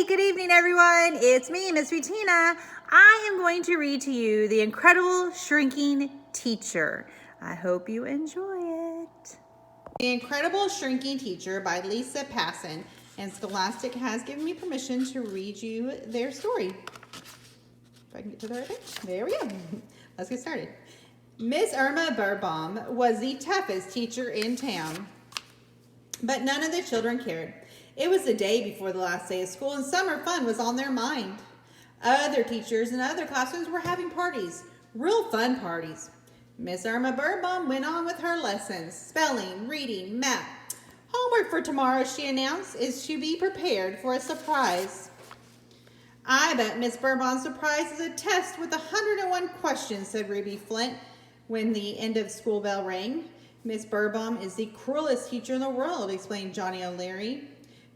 Good evening, everyone. It's me, Miss Mutina. I am going to read to you The Incredible Shrinking Teacher. I hope you enjoy it. The Incredible Shrinking Teacher by Lisa Passon, and Scholastic has given me permission to read you their story. If I can get to the right page. There we go. Let's get started. Miss Irma Birnbaum was the toughest teacher in town, but none of the children cared. It was the day before the last day of school, and summer fun was on their mind. Other teachers in other classrooms were having parties, real fun parties. Miss Irma Birnbaum went on with her lessons, spelling, reading, math. Homework for tomorrow, she announced, is to be prepared for a surprise. I bet Miss Birnbaum's surprise is a test with 101 questions, said Ruby Flint when the end of school bell rang. Miss Birnbaum is the cruelest teacher in the world, explained Johnny O'Leary.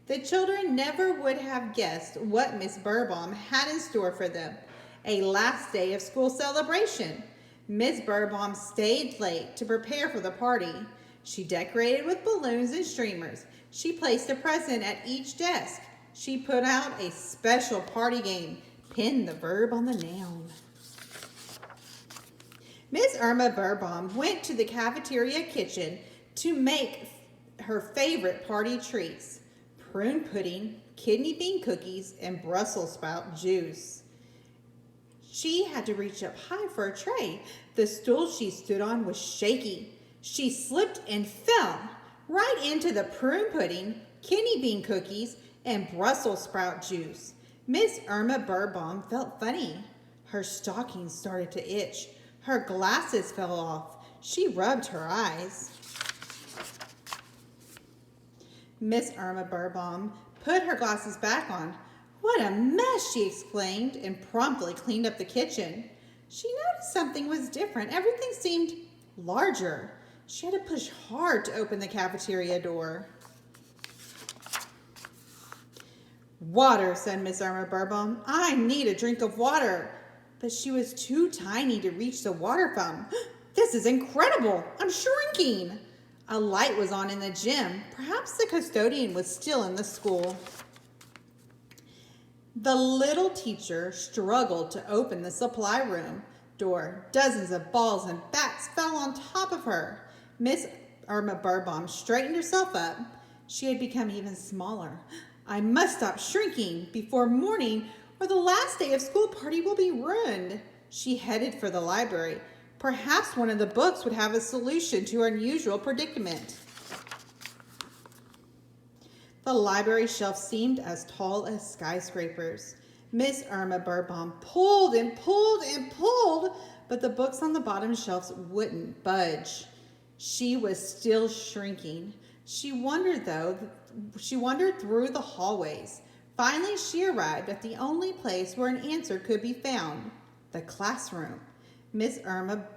The children never would have guessed what Miss Birnbaum had in store for them. A last day of school celebration. Miss Birnbaum stayed late to prepare for the party. She decorated with balloons and streamers. She placed a present at each desk. She put out a special party game, Pin the verb on the noun. Miss Irma Birnbaum went to the cafeteria kitchen to make her favorite party treats: prune pudding, kidney bean cookies, and Brussels sprout juice. She had to reach up high for a tray. The stool she stood on was shaky. She slipped and fell right into the prune pudding, kidney bean cookies, and Brussels sprout juice. Miss Irma Birnbaum felt funny. Her stockings started to itch. Her glasses fell off. She rubbed her eyes. Miss Irma Birnbaum put her glasses back on. What a mess, she exclaimed, and promptly cleaned up the kitchen. She noticed something was different. Everything seemed larger. She had to push hard to open the cafeteria door. Water, said Miss Irma Birnbaum. I need a drink of water. But she was too tiny to reach the water fountain. This is incredible. I'm shrinking. A light was on in the gym. Perhaps the custodian was still in the school. The little teacher struggled to open the supply room door. Dozens of balls and bats fell on top of her. Miss Irma Birnbaum straightened herself up. She had become even smaller. I must stop shrinking before morning, or the last day of school party will be ruined. She headed for the library. Perhaps one of the books would have a solution to her unusual predicament. The library shelf seemed as tall as skyscrapers. Miss Irma Birnbaum pulled and pulled and pulled, but the books on the bottom shelves wouldn't budge. She was still shrinking. She wandered through the hallways. Finally, she arrived at the only place where an answer could be found, the classroom. Miss Irma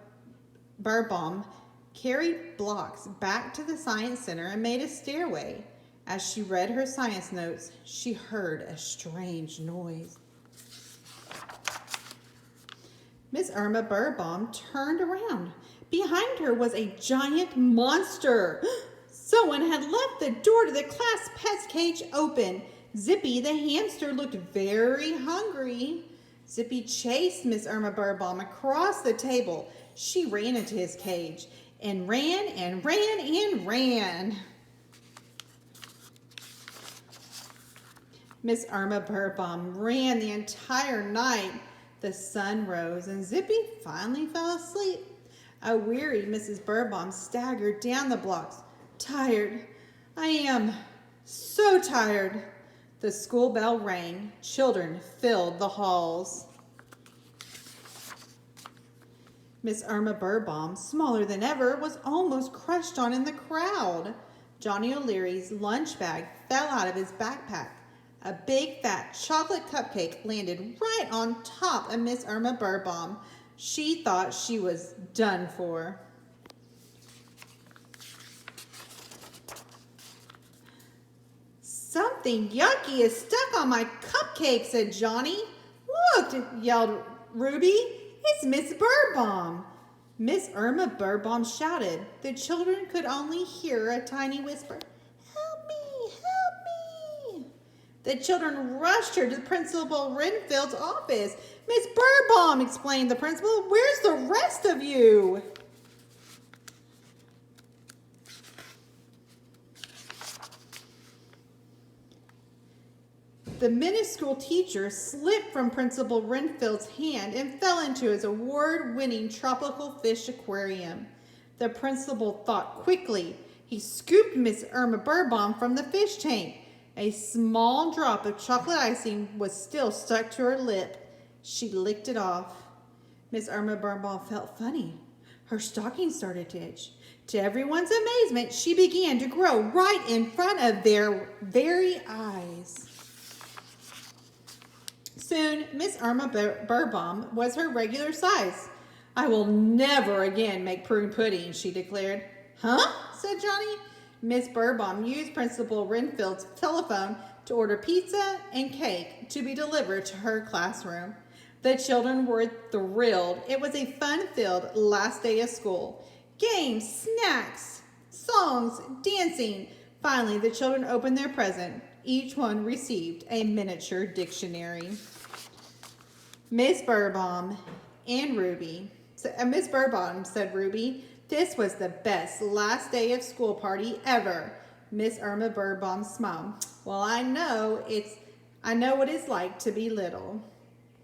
Birnbaum carried blocks back to the science center and made a stairway. As she read her science notes, she heard a strange noise. Miss Irma Birnbaum turned around. Behind her was a giant monster. Someone had left the door to the class pet's cage open. Zippy the hamster looked very hungry. Zippy chased Miss Irma Birnbaum across the table. She ran into his cage and ran and ran and ran. Miss Irma Birnbaum ran the entire night. The sun rose and Zippy finally fell asleep. A weary Mrs. Birnbaum staggered down the blocks. Tired. I am so tired. The school bell rang. Children filled the halls. Miss Irma Birnbaum, smaller than ever, was almost crushed on in the crowd. Johnny O'Leary's lunch bag fell out of his backpack. A big fat chocolate cupcake landed right on top of Miss Irma Birnbaum. She thought she was done for. Something yucky is stuck on my cupcake, said Johnny. Look, yelled Ruby. It's Miss Birnbaum. Miss Irma Birnbaum shouted. The children could only hear a tiny whisper. Help me, help me. The children rushed her to Principal Renfield's office. Miss Birnbaum, explained the principal, where's the rest of you? The minuscule teacher slipped from Principal Renfield's hand and fell into his award-winning tropical fish aquarium. The principal thought quickly. He scooped Miss Irma Birnbaum from the fish tank. A small drop of chocolate icing was still stuck to her lip. She licked it off. Miss Irma Birnbaum felt funny. Her stocking started to itch. To everyone's amazement, she began to grow right in front of their very eyes. Soon, Miss Irma Birnbaum was her regular size. I will never again make prune pudding, she declared. Huh? Said Johnny. Miss Birnbaum used Principal Renfield's telephone to order pizza and cake to be delivered to her classroom. The children were thrilled. It was a fun-filled last day of school. Games, snacks, songs, dancing. Finally, the children opened their present. Each one received a miniature dictionary. Miss Birnbaum and Ruby. Miss Birnbaum, said Ruby, this was the best last day of school party ever. Miss Irma Birnbaum smiled. Well, I know what it's like to be little.